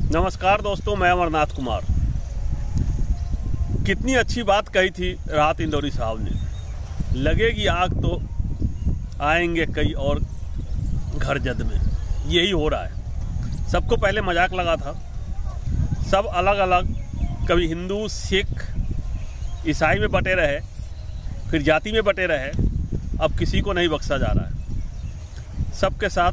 नमस्कार दोस्तों, मैं अमरनाथ कुमार। कितनी अच्छी बात कही थी राहत इंदौरी साहब ने। लगेगी आग तो आएंगे कई और घर जद में। यही हो रहा है। सबको पहले मजाक लगा था, सब अलग अलग, कभी हिंदू, सिख, ईसाई में बटे रहे, फिर जाति में बटे रहे। अब किसी को नहीं बख्शा जा रहा है। सबके साथ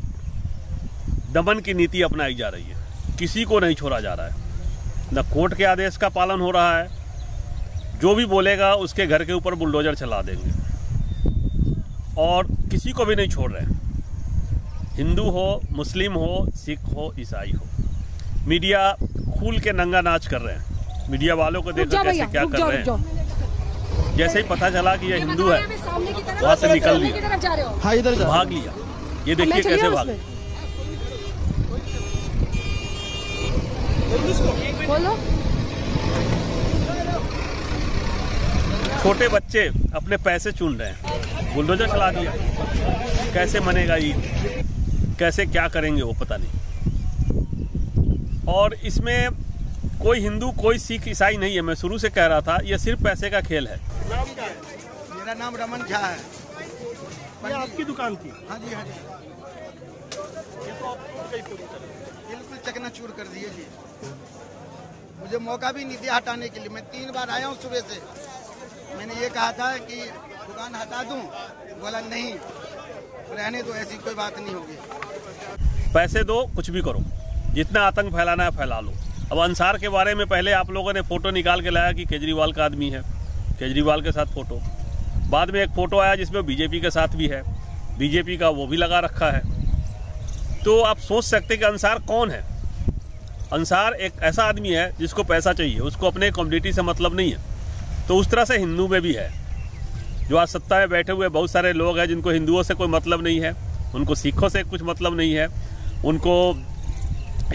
दमन की नीति अपनाई जा रही है। किसी को नहीं छोड़ा जा रहा है। न कोर्ट के आदेश का पालन हो रहा है। जो भी बोलेगा उसके घर के ऊपर बुलडोजर चला देंगे और किसी को भी नहीं छोड़ रहे हैं। हिंदू हो, मुस्लिम हो, सिख हो, ईसाई हो। मीडिया खूल के नंगा नाच कर रहे हैं। मीडिया वालों को देखो कैसे क्या कर रहे हैं। जैसे ही पता चला कि यह हिंदू है, वहां से निकल लिया, भाग लिया। ये देखिए कैसे भाग। बोलो। छोटे बच्चे अपने पैसे चुन रहे हैं, बुलडोजर चला दिया। कैसे मनेगा ईद, कैसे क्या करेंगे वो पता नहीं। और इसमें कोई हिंदू, कोई सिख, ईसाई नहीं है। मैं शुरू से कह रहा था, यह सिर्फ पैसे का खेल है। नाम क्या है? मेरा नाम रमन झा है। ये आपकी दुकान थी? हाँ जी, हाँ जी। ये तो आपको बिल्कुल चकनाचूर कर दिए जी। मुझे मौका भी नहीं दिया हटाने के लिए। मैं 3 बार आया हूँ सुबह से। मैंने ये कहा था कि दुकान हटा दूं, बोला नहीं, रहने दो, ऐसी कोई बात नहीं होगी। पैसे दो, कुछ भी करो, जितना आतंक फैलाना है फैला लो। अब अंसार के बारे में पहले आप लोगों ने फोटो निकाल के लाया कि केजरीवाल का आदमी है, केजरीवाल के साथ फोटो। बाद में एक फोटो आया जिसमें बीजेपी के साथ भी है, बीजेपी का वो भी लगा रखा है। तो आप सोच सकते कि अंसार कौन है। अंसार एक ऐसा आदमी है जिसको पैसा चाहिए, उसको अपने कम्युनिटी से मतलब नहीं है। तो उस तरह से हिंदू में भी है। जो आज सत्ता में बैठे हुए बहुत सारे लोग हैं जिनको हिंदुओं से कोई मतलब नहीं है, उनको सिखों से कुछ मतलब नहीं है, उनको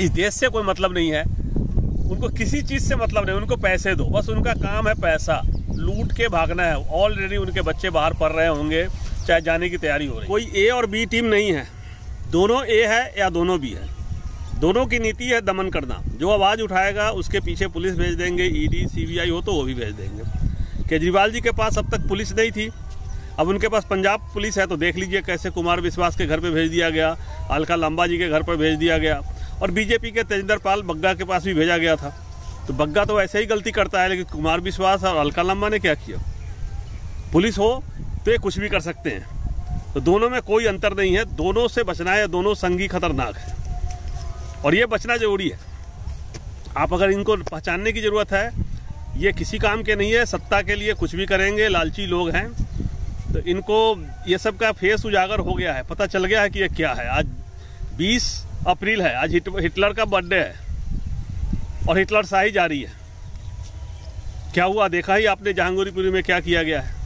इस देश से कोई मतलब नहीं है, उनको किसी चीज़ से मतलब नहीं। उनको पैसे दो, बस उनका काम है पैसा लूट के भागना है। ऑलरेडी उनके बच्चे बाहर पढ़ रहे होंगे, चाहे जाने की तैयारी हो रही है। कोई ए और बी टीम नहीं है, दोनों ए है या दोनों बी है। दोनों की नीति है दमन करना। जो आवाज़ उठाएगा उसके पीछे पुलिस भेज देंगे, ईडी सीबीआई हो तो वो भी भेज देंगे। केजरीवाल जी के पास अब तक पुलिस नहीं थी, अब उनके पास पंजाब पुलिस है। तो देख लीजिए कैसे कुमार विश्वास के घर पे भेज दिया गया, अलका लांबा जी के घर पर भेज दिया गया, और बीजेपी के तेजिंदर पाल बग्गा के पास भी भेजा गया था। तो बग्गा तो ऐसे ही गलती करता है, लेकिन कुमार विश्वास और अलका लांबा ने क्या किया? पुलिस हो तो ये कुछ भी कर सकते हैं। तो दोनों में कोई अंतर नहीं है। दोनों से बचना है, दोनों संगी खतरनाक है और ये बचना जरूरी है। आप अगर इनको पहचानने की ज़रूरत है, ये किसी काम के नहीं है, सत्ता के लिए कुछ भी करेंगे, लालची लोग हैं। तो इनको ये सब का फेस उजागर हो गया है, पता चल गया है कि ये क्या है। आज 20 अप्रैल है, आज हिटलर का बर्थडे है और हिटलर शाही जारी है। क्या हुआ देखा ही आपने, जहांगीरपुरी में क्या किया गया है।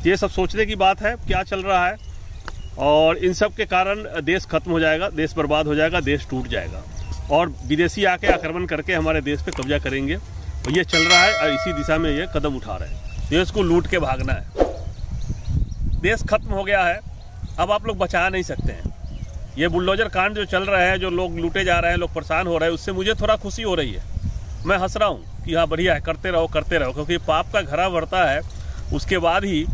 ये सब सोचने की बात है क्या चल रहा है। और इन सब के कारण देश खत्म हो जाएगा, देश बर्बाद हो जाएगा, देश टूट जाएगा और विदेशी आके आक्रमण करके हमारे देश पे कब्जा करेंगे। और ये चल रहा है और इसी दिशा में ये कदम उठा रहे हैं। देश को लूट के भागना है। देश खत्म हो गया है, अब आप लोग बचा नहीं सकते हैं। ये बुलडोजर कांड जो चल रहा है, जो लोग लूटे जा रहे हैं, लोग परेशान हो रहे हैं, उससे मुझे थोड़ा खुशी हो रही है। मैं हंस रहा हूँ कि हाँ बढ़िया है, करते रहो करते रहो, क्योंकि पाप का घड़ा भरता है, उसके बाद ही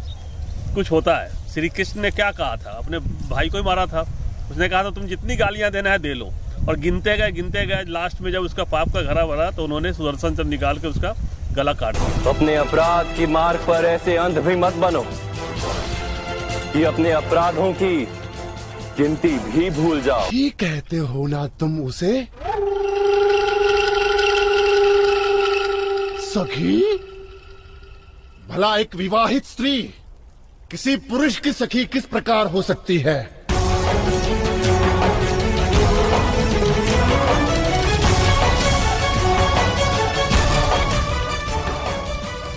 कुछ होता है। श्री कृष्ण ने क्या कहा था, अपने भाई को ही मारा था। उसने कहा था तुम जितनी गालियां देना है दे लो, और गिनते गए। लास्ट में जब उसका पाप का घड़ा भरा तो उन्होंने सुदर्शन चक्र निकाल के उसका गला काट दिया। अपने अपराध की मार्ग पर ऐसे अंध भी मत बनो कि अपने अपराधों की गिनती भी भूल जाओ। ये कहते हो ना तुम उसे सखी? भला एक विवाहित स्त्री किसी पुरुष की सखी किस प्रकार हो सकती है?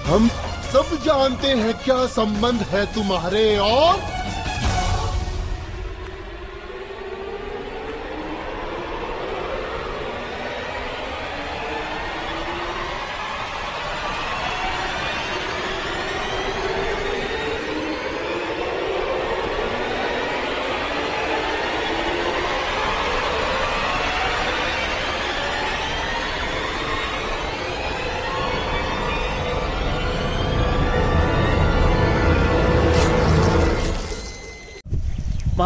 हम सब जानते हैं क्या संबंध है तुम्हारे और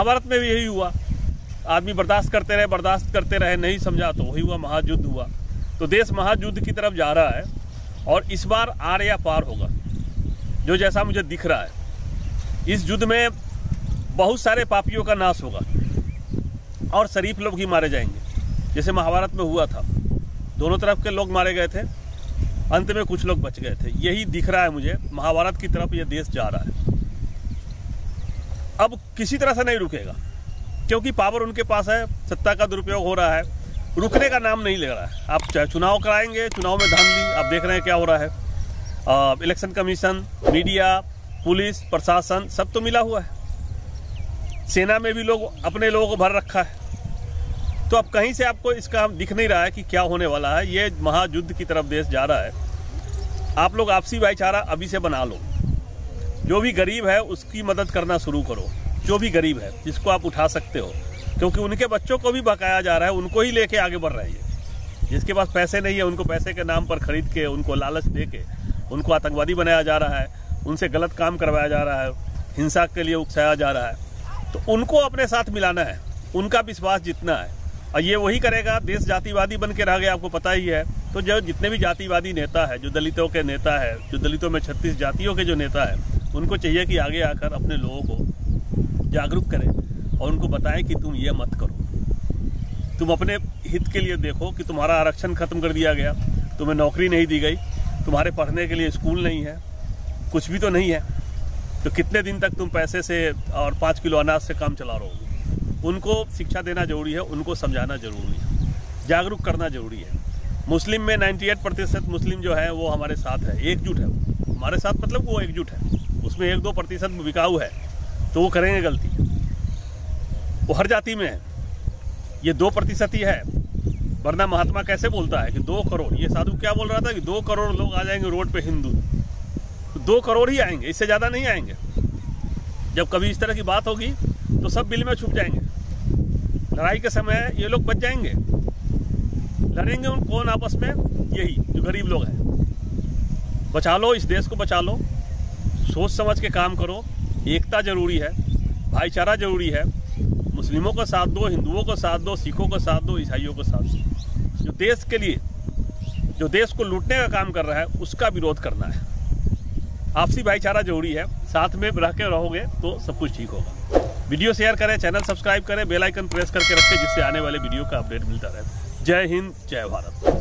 महाभारत में भी यही हुआ, आदमी बर्दाश्त करते रहे, नहीं समझा तो वही हुआ, महायुद्ध हुआ। तो देश महायुद्ध की तरफ जा रहा है और इस बार आर या पार होगा, जो जैसा मुझे दिख रहा है। इस युद्ध में बहुत सारे पापियों का नाश होगा और शरीफ लोग ही मारे जाएंगे, जैसे महाभारत में हुआ था। दोनों तरफ के लोग मारे गए थे, अंत में कुछ लोग बच गए थे। यही दिख रहा है मुझे, महाभारत की तरफ ये देश जा रहा है। अब किसी तरह से नहीं रुकेगा, क्योंकि पावर उनके पास है, सत्ता का दुरुपयोग हो रहा है, रुकने का नाम नहीं ले रहा है। आप चाहे चुनाव कराएंगे, चुनाव में धांधली आप देख रहे हैं क्या हो रहा है। इलेक्शन कमीशन, मीडिया, पुलिस, प्रशासन सब तो मिला हुआ है। सेना में भी लोग अपने लोगों को भर रखा है। तो अब कहीं से आपको इसका दिख नहीं रहा है कि क्या होने वाला है। ये महायुद्ध की तरफ देश जा रहा है। आप लोग आपसी भाईचारा अभी से बना लो। जो भी गरीब है उसकी मदद करना शुरू करो, जो भी गरीब है जिसको आप उठा सकते हो, क्योंकि उनके बच्चों को भी बकाया जा रहा है, उनको ही लेके आगे बढ़ रही है। जिसके पास पैसे नहीं है उनको पैसे के नाम पर खरीद के, उनको लालच दे के उनको आतंकवादी बनाया जा रहा है, उनसे गलत काम करवाया जा रहा है, हिंसा के लिए उकसाया जा रहा है। तो उनको अपने साथ मिलाना है, उनका विश्वास जीतना है। और ये वही करेगा, देश जातिवादी बन के रह गया, आपको पता ही है। तो जो जितने भी जातिवादी नेता है, जो दलितों के नेता है, जो दलितों में 36 जातियों के जो नेता है, उनको चाहिए कि आगे आकर अपने लोगों को जागरूक करें और उनको बताएं कि तुम ये मत करो, तुम अपने हित के लिए देखो कि तुम्हारा आरक्षण खत्म कर दिया गया, तुम्हें नौकरी नहीं दी गई, तुम्हारे पढ़ने के लिए स्कूल नहीं है, कुछ भी तो नहीं है, तो कितने दिन तक तुम पैसे से और 5 किलो अनाज से काम चला रहोगे। उनको शिक्षा देना जरूरी है, उनको समझाना जरूरी है, जागरूक करना जरूरी है। मुस्लिम में 98% मुस्लिम जो है वो हमारे साथ है, एकजुट है। वो हमारे साथ मतलब वो एकजुट है, उसमें 1-2% बिकाऊ है तो वो करेंगे गलती। वो हर जाति में है, ये 2% ही है। वरना महात्मा कैसे बोलता है कि 2 करोड़, ये साधु क्या बोल रहा था कि 2 करोड़ लोग आ जाएंगे रोड पे हिंदू, तो 2 करोड़ ही आएंगे, इससे ज़्यादा नहीं आएंगे। जब कभी इस तरह की बात होगी तो सब बिल में छुप जाएंगे। लड़ाई के समय ये लोग बच जाएंगे, लड़ेंगे उन कौन आपस में, यही जो गरीब लोग हैं। बचा लो, इस देश को बचा लो, सोच समझ के काम करो। एकता जरूरी है, भाईचारा जरूरी है। मुस्लिमों को साथ दो, हिंदुओं को साथ दो, सिखों को साथ दो, ईसाइयों को साथ दो। जो देश के लिए, जो देश को लूटने का काम कर रहा है उसका विरोध करना है। आपसी भाईचारा जरूरी है, साथ में रह के रहोगे तो सब कुछ ठीक होगा। वीडियो शेयर करें, चैनल सब्सक्राइब करें, बेल आइकन प्रेस करके रखें, जिससे आने वाले वीडियो का अपडेट मिलता रहे। जय हिंद, जय भारत।